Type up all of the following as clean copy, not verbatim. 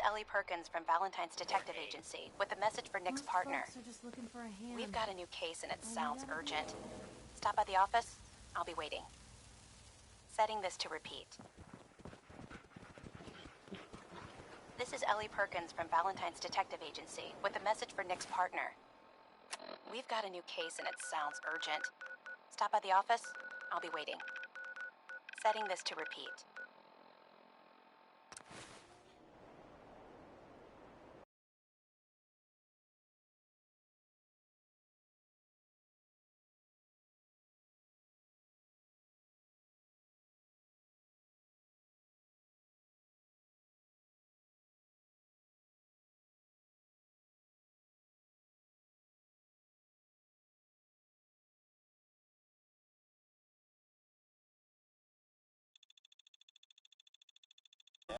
Ellie Perkins from Valentine's Detective Agency with a message for Nick's partner. Folks are just looking for a hand. We've got a new case and it sounds urgent. Stop by the office. I'll be waiting. Setting this to repeat. This is Ellie Perkins from Valentine's Detective Agency with a message for Nick's partner. We've got a new case and it sounds urgent. Stop by the office. I'll be waiting. Setting this to repeat.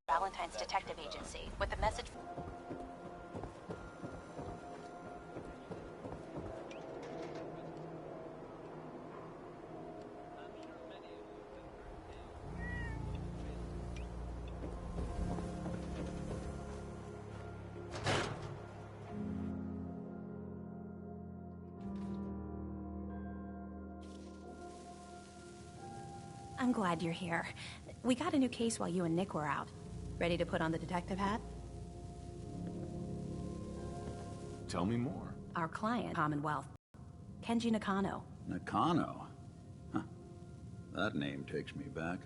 Valentine's Detective Agency with a message. I'm glad you're here. We got a new case while you and Nick were out. Ready to put on the detective hat? Tell me more. Our client, Commonwealth. Kenji Nakano. Nakano? Huh. That name takes me back.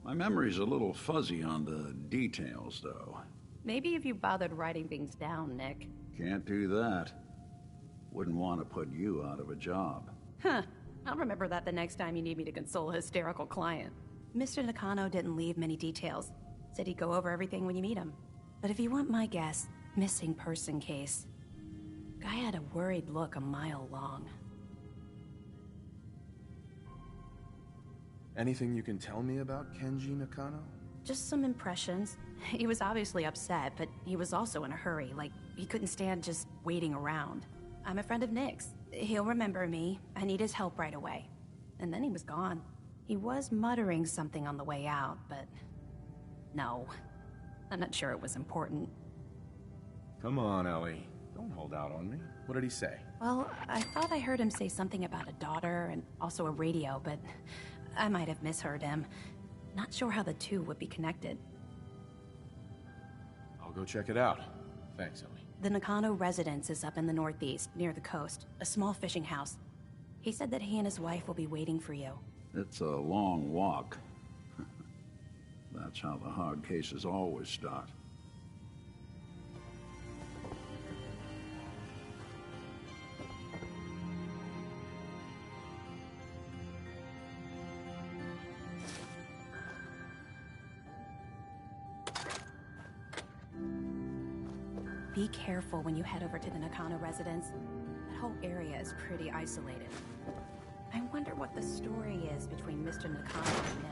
My memory's a little fuzzy on the details, though. Maybe if you bothered writing things down, Nick. Can't do that. Wouldn't want to put you out of a job. Huh. I'll remember that the next time you need me to console a hysterical client. Mr. Nakano didn't leave many details. Said he'd go over everything when you meet him. But if you want my guess, missing person case. Guy had a worried look a mile long. Anything you can tell me about Kenji Nakano? Just some impressions. He was obviously upset, but he was also in a hurry, like he couldn't stand just waiting around. I'm a friend of Nick's. He'll remember me. I need his help right away. And then he was gone. He was muttering something on the way out, but... no. I'm not sure it was important. Come on, Ellie. Don't hold out on me. What did he say? Well, I thought I heard him say something about a daughter and also a radio, but I might have misheard him. Not sure how the two would be connected. I'll go check it out. Thanks, Ellie. The Nakano residence is up in the northeast, near the coast. A small fishing house. He said that he and his wife will be waiting for you. It's a long walk. That's how the hard cases always start. Be careful when you head over to the Nakano residence. That whole area is pretty isolated. I wonder what the story is between Mr. Nakano and Nick.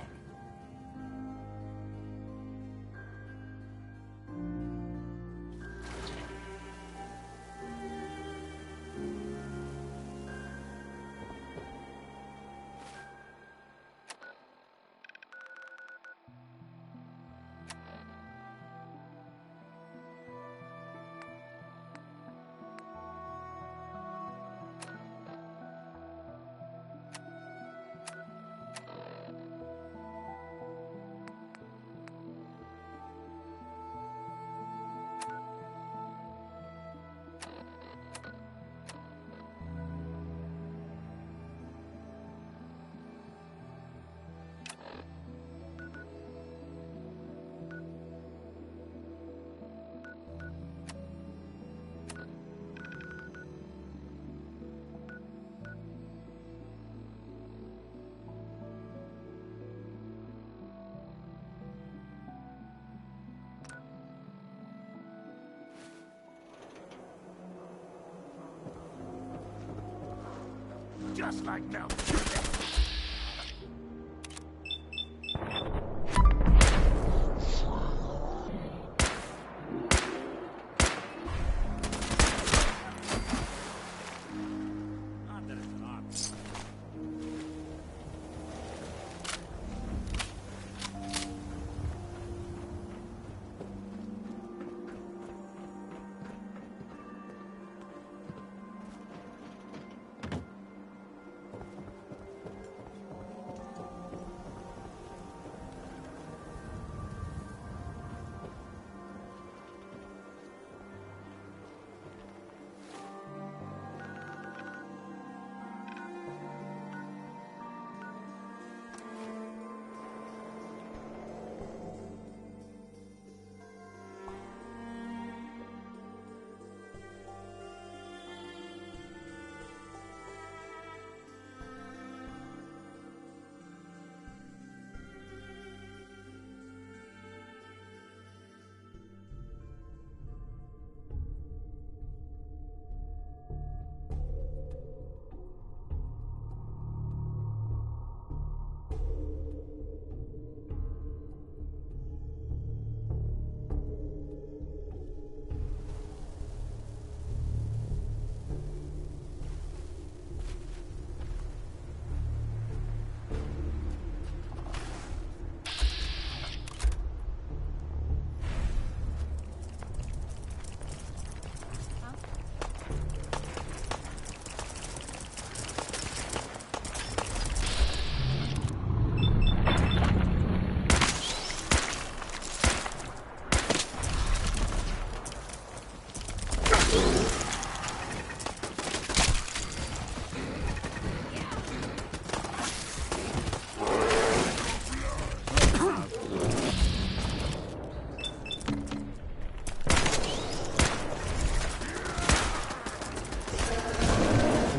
Just like now.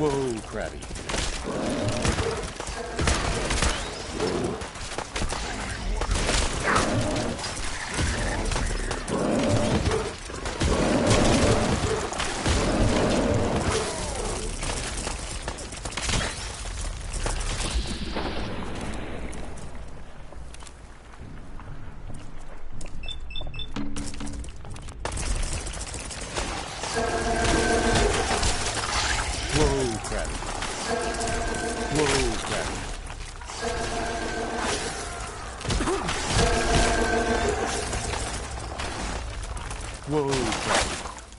Whoa, Krabby. Whoa, Krabby. Whoa, Krabby. Whoa, Krabby. Whoa, Krabby.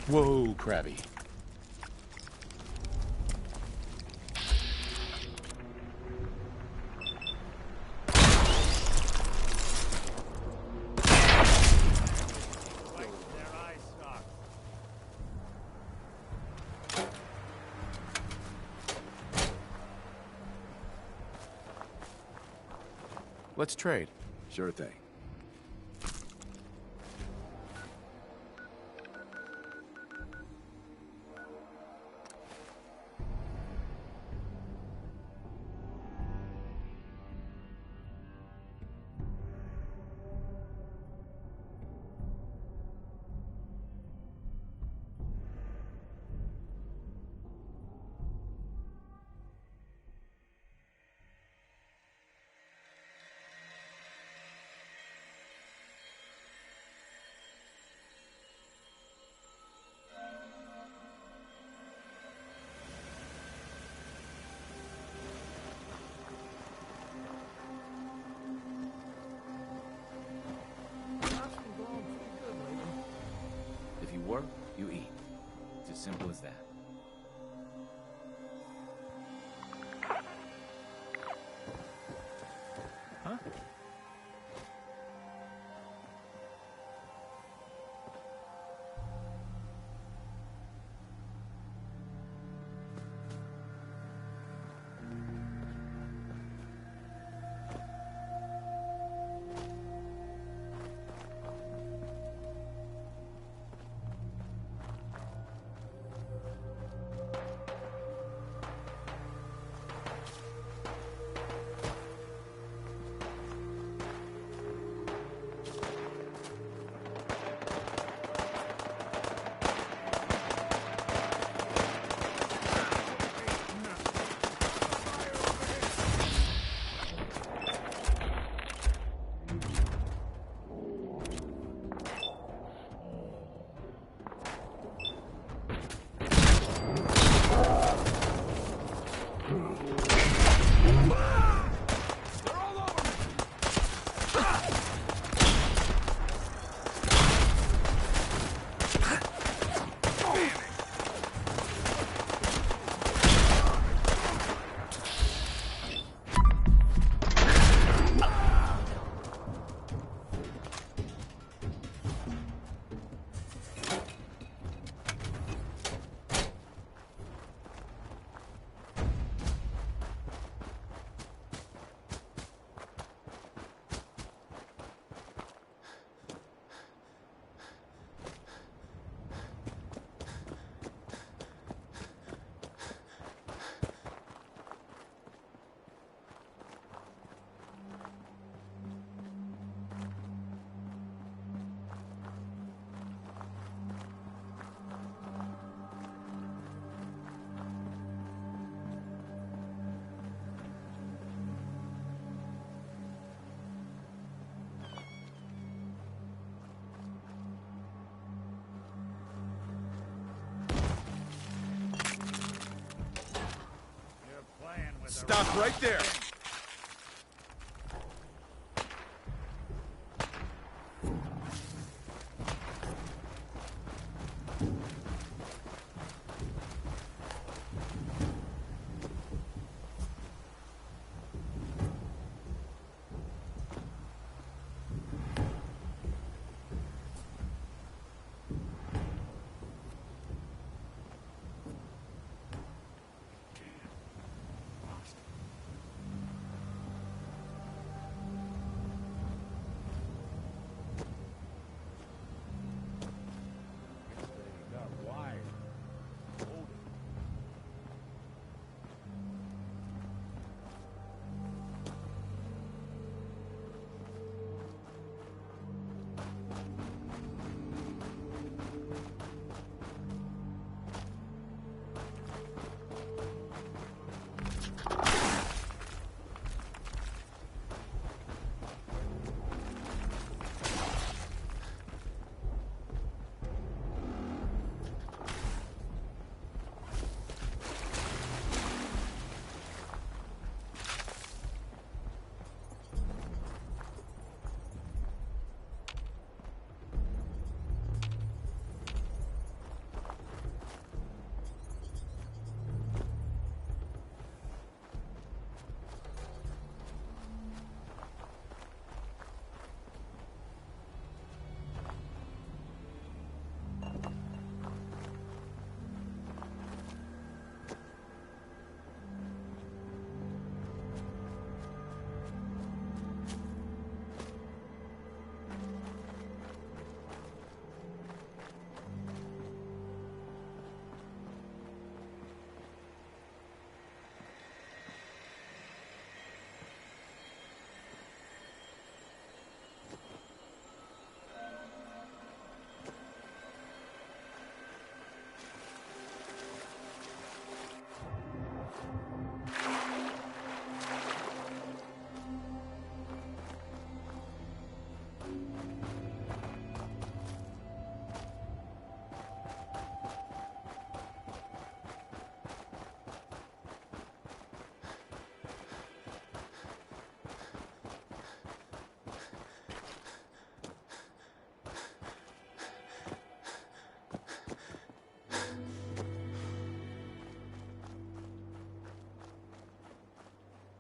Whoa, Krabby. Let's trade. Sure thing. If you work, you eat. It's as simple as that. Stop right there!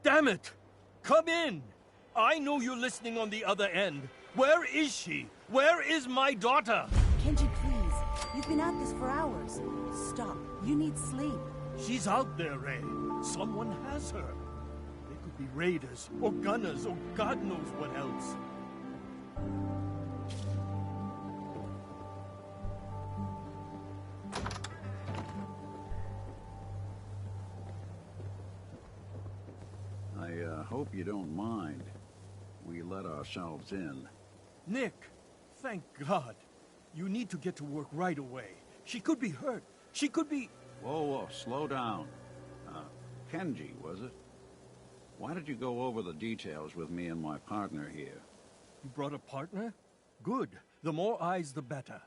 Damn it! Come in! I know you're listening on the other end. Where is she? Where is my daughter? Kenji, please. You've been at this for hours. Stop. You need sleep. She's out there, Ray. Someone has her. They could be raiders, or gunners, or God knows what else. I hope you don't mind. We let ourselves in. Nick, thank God. You need to get to work right away. She could be hurt. She could be... Whoa, slow down. Kenji, was it? Why did you go over the details with me and my partner here? You brought a partner? Good. The more eyes, the better.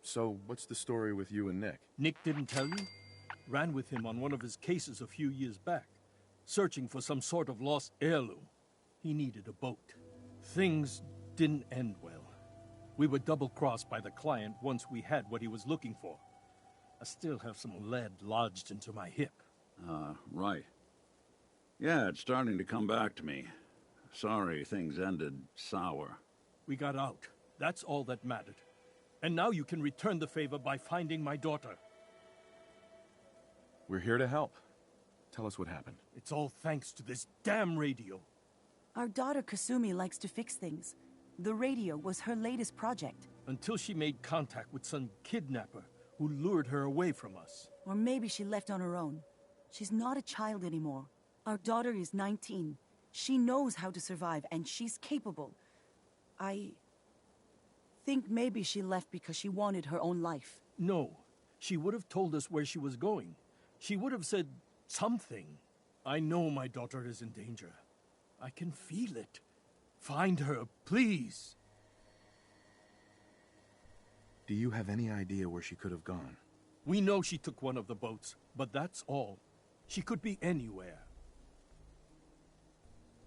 So, what's the story with you and Nick? Nick didn't tell you? Ran with him on one of his cases a few years back, searching for some sort of lost heirloom. He needed a boat. Things didn't end well. We were double-crossed by the client once we had what he was looking for. I still have some lead lodged into my hip. Right. Yeah, it's starting to come back to me. Sorry things ended sour. We got out. That's all that mattered. And now you can return the favor by finding my daughter. We're here to help. Tell us what happened. It's all thanks to this damn radio. Our daughter Kasumi likes to fix things. The radio was her latest project. Until she made contact with some kidnapper who lured her away from us. Or maybe she left on her own. She's not a child anymore. Our daughter is 19. She knows how to survive, and she's capable. I think maybe she left because she wanted her own life. No. She would have told us where she was going. She would have said something. I know my daughter is in danger. I can feel it. Find her, please. Do you have any idea where she could have gone? We know she took one of the boats, but that's all. She could be anywhere.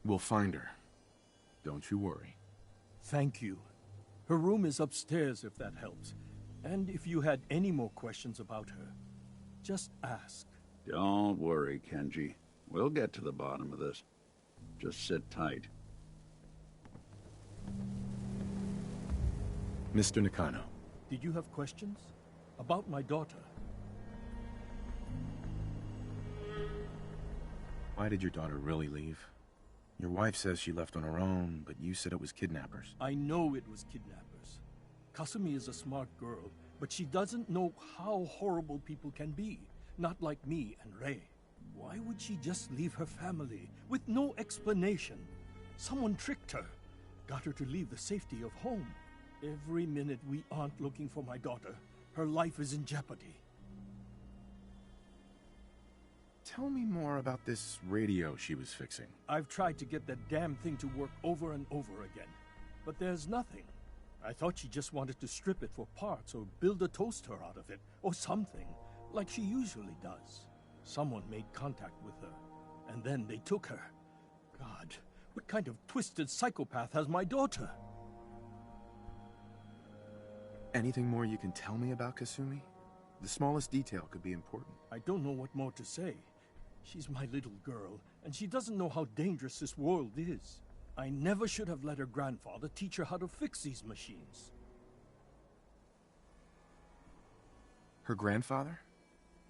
We'll find her. Don't you worry. Thank you. Her room is upstairs if that helps. And if you had any more questions about her, just ask. Don't worry, Kenji. We'll get to the bottom of this. Just sit tight. Mr. Nakano. Did you have questions? About my daughter? Why did your daughter really leave? Your wife says she left on her own, but you said it was kidnappers. I know it was kidnappers. Kasumi is a smart girl, but she doesn't know how horrible people can be. Not like me and Rei. Why would she just leave her family with no explanation? Someone tricked her. Got her to leave the safety of home. Every minute we aren't looking for my daughter, her life is in jeopardy. Tell me more about this radio she was fixing. I've tried to get that damn thing to work over and over again, but there's nothing. I thought she just wanted to strip it for parts or build a toaster out of it, or something, like she usually does. Someone made contact with her, and then they took her. God, what kind of twisted psychopath has my daughter? Anything more you can tell me about Kasumi? The smallest detail could be important. I don't know what more to say. She's my little girl, and she doesn't know how dangerous this world is. I never should have let her grandfather teach her how to fix these machines. Her grandfather?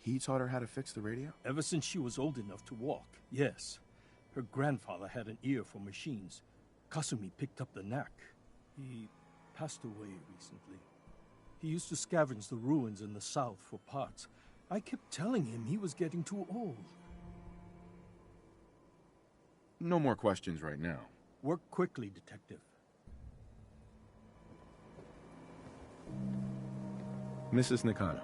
He taught her how to fix the radio? Ever since she was old enough to walk, yes. Her grandfather had an ear for machines. Kasumi picked up the knack. He passed away recently. He used to scavenge the ruins in the south for parts. I kept telling him he was getting too old. No more questions right now. Work quickly, Detective. Mrs. Nakano.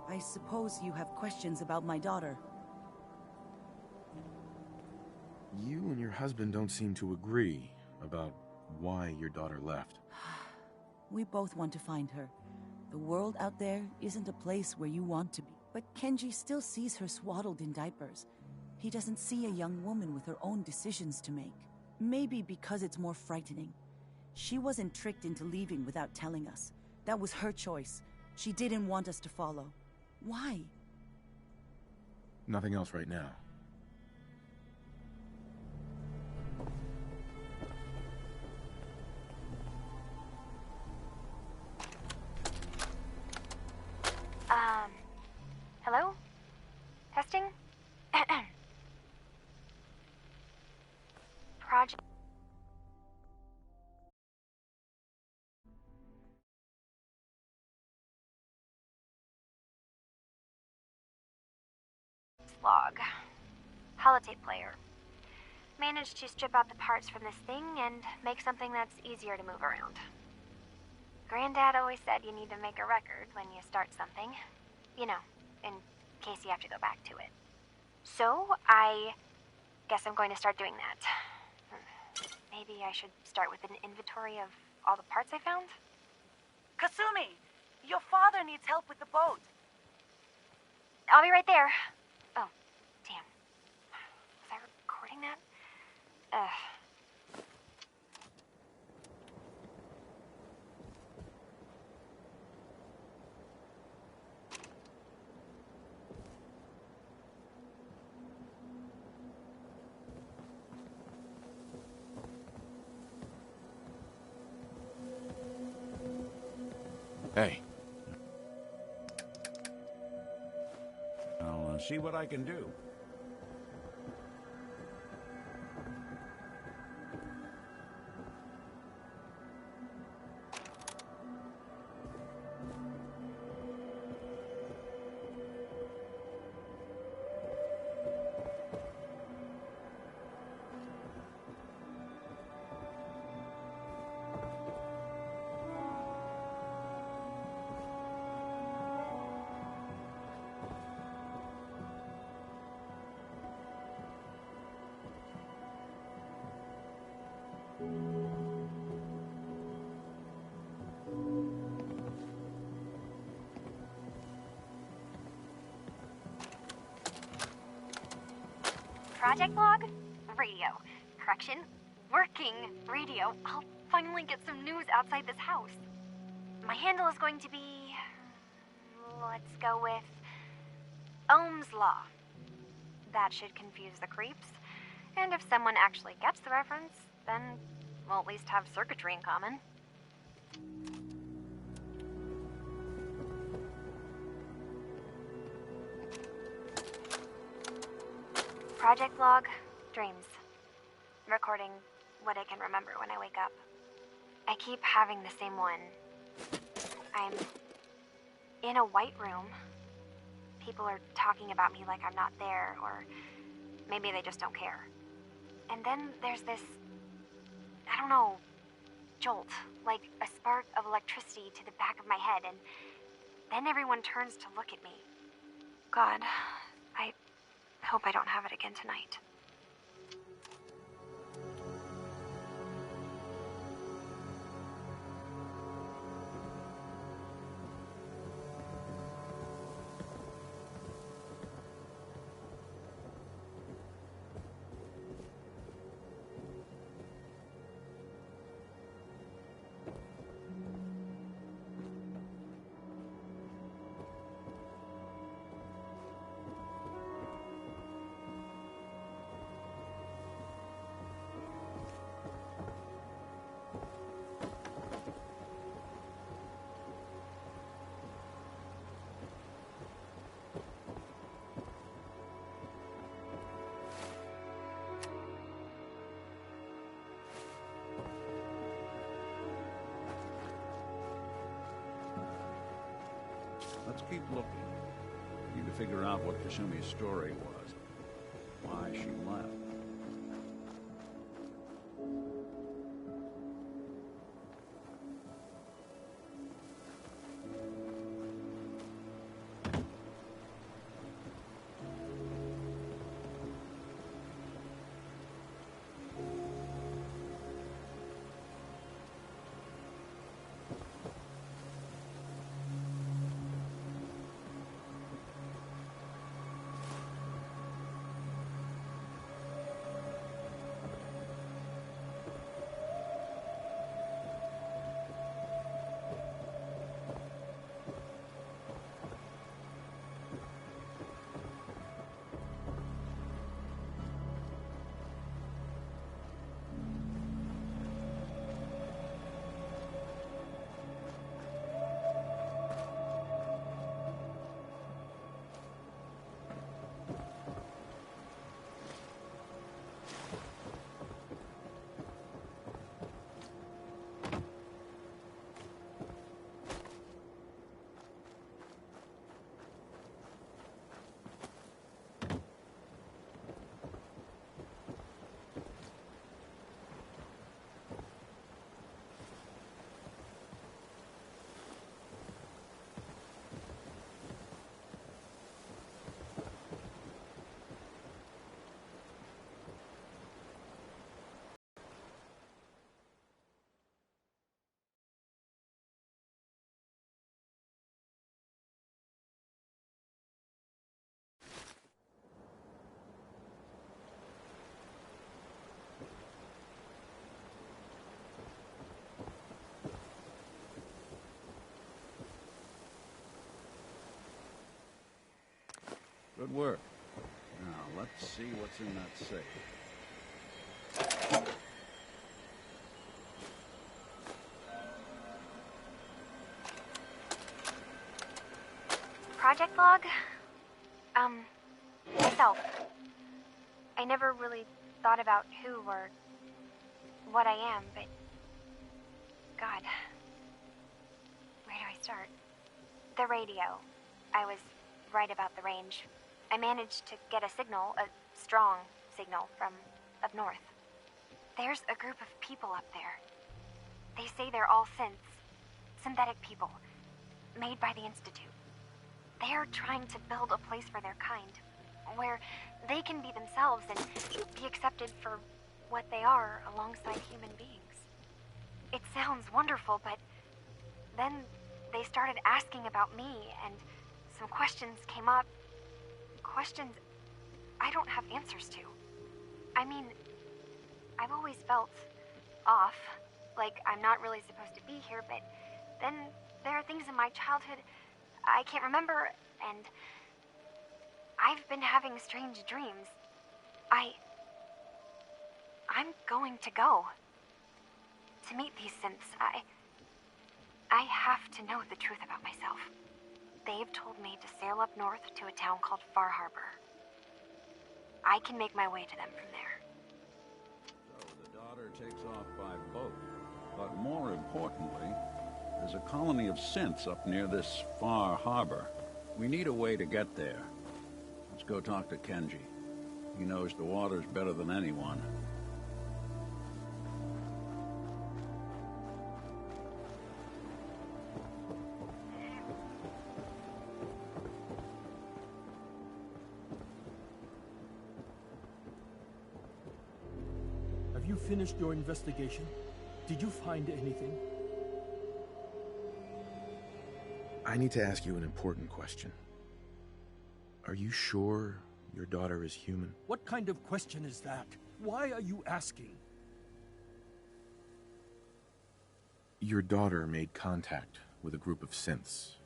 I suppose you have questions about my daughter. You and your husband don't seem to agree about why your daughter left. We both want to find her. The world out there isn't a place where you want to be. But Kenji still sees her swaddled in diapers. He doesn't see a young woman with her own decisions to make. Maybe because it's more frightening. She wasn't tricked into leaving without telling us. That was her choice. She didn't want us to follow. Why? Nothing else right now. Hello? Testing? Project. Log. Holotape player. Managed to strip out the parts from this thing and make something that's easier to move around. Granddad always said you need to make a record when you start something. You know, in case you have to go back to it. So, I guess I'm going to start doing that. Maybe I should start with an inventory of all the parts I found? Kasumi! Your father needs help with the boat. I'll be right there. Oh, damn. Was I recording that? Hey. I'll see what I can do. Project log? Radio. Correction, working radio. I'll finally get some news outside this house. My handle is going to be... let's go with... Ohm's Law. That should confuse the creeps. And if someone actually gets the reference, then we'll at least have circuitry in common. Project log, dreams. Recording what I can remember when I wake up. I keep having the same one. I'm in a white room. People are talking about me like I'm not there, or maybe they just don't care. And then there's this, I don't know, jolt, like a spark of electricity to the back of my head, and then everyone turns to look at me. God, I hope I don't have it again tonight. Let's keep looking. We need to figure out what Kasumi's story was. Why she left. Good work. Now, let's see what's in that safe. Project log? Myself. I never really thought about who or what I am, but... God. Where do I start? The radio. I was right about the range. I managed to get a signal, a strong signal, from up north. There's a group of people up there. They say they're all synths. Synthetic people. Made by the Institute. They're trying to build a place for their kind, where they can be themselves and be accepted for what they are alongside human beings. It sounds wonderful, but then they started asking about me, and some questions came up. Questions I don't have answers to. I mean, I've always felt off, like I'm not really supposed to be here, but then there are things in my childhood I can't remember, and I've been having strange dreams. I'm going to go. To meet these synths, I have to know the truth about myself. They've told me to sail up north to a town called Far Harbor. I can make my way to them from there. So the daughter takes off by boat. But more importantly, there's a colony of synths up near this Far Harbor. We need a way to get there. Let's go talk to Kenji. He knows the waters better than anyone. Have you finished your investigation? Did you find anything? I need to ask you an important question. Are you sure your daughter is human? What kind of question is that? Why are you asking? Your daughter made contact with a group of synths.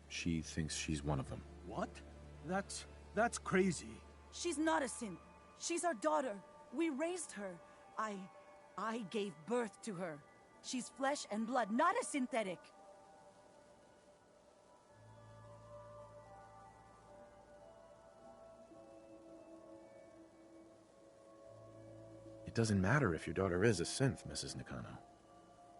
She thinks she's one of them. What? That's crazy. She's not a synth. She's our daughter. We raised her. I gave birth to her. She's flesh and blood, not a synthetic. It doesn't matter if your daughter is a synth, Mrs. Nakano.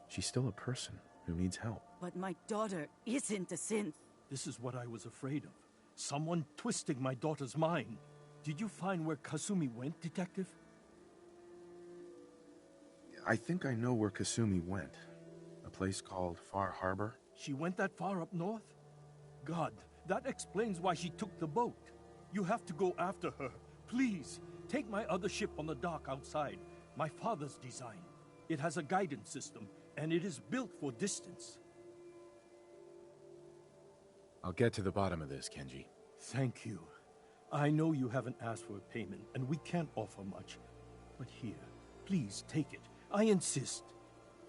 She's still a person who needs help. But my daughter isn't a synth. This is what I was afraid of. Someone twisting my daughter's mind. Did you find where Kasumi went, Detective? I think I know where Kasumi went. A place called Far Harbor. She went that far up north? God, that explains why she took the boat. You have to go after her. Please, take my other ship on the dock outside. My father's design. It has a guidance system, and it is built for distance. I'll get to the bottom of this, Kenji. Thank you. I know you haven't asked for a payment, and we can't offer much. But here, please take it. I insist.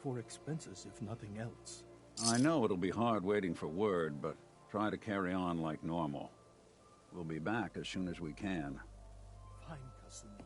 For expenses, if nothing else. I know it'll be hard waiting for word, but try to carry on like normal. We'll be back as soon as we can. Fine, Kasumi.